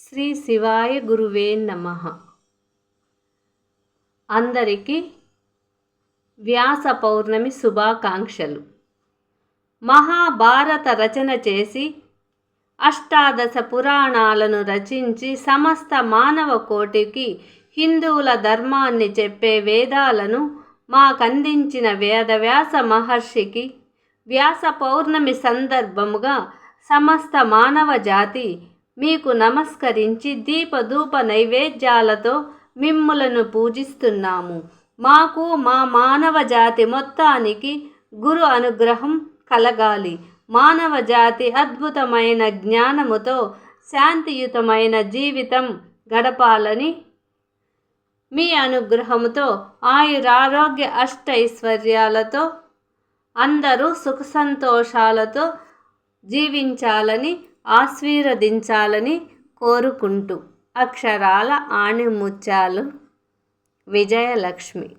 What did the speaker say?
శ్రీ శివాయ గురువే నమః. అందరికీ వ్యాస పౌర్ణమి శుభాకాంక్షలు. మహాభారత రచన చేసి అష్టాదశ పురాణాలను రచించి సమస్త మానవ కోటికి హిందువుల ధర్మాన్ని చెప్పే వేదాలను మాకందించిన వేదవ్యాస మహర్షికి వ్యాస పౌర్ణమి సందర్భముగా సమస్త మానవ జాతి మీకు నమస్కరించి దీపధూప నైవేద్యాలతో మిమ్ములను పూజిస్తున్నాము. మాకు మా మానవ జాతి మొత్తానికి గురు అనుగ్రహం కలగాలి. మానవ జాతి అద్భుతమైన జ్ఞానముతో శాంతియుతమైన జీవితం గడపాలని మీ అనుగ్రహముతో ఆయురారోగ్య అష్టైశ్వర్యాలతో అందరూ సుఖ సంతోషాలతో జీవించాలని ఆశీర్వదించాలని కోరుకుంటూ అక్షరాల ఆణిముత్యాలు. విజయలక్ష్మి.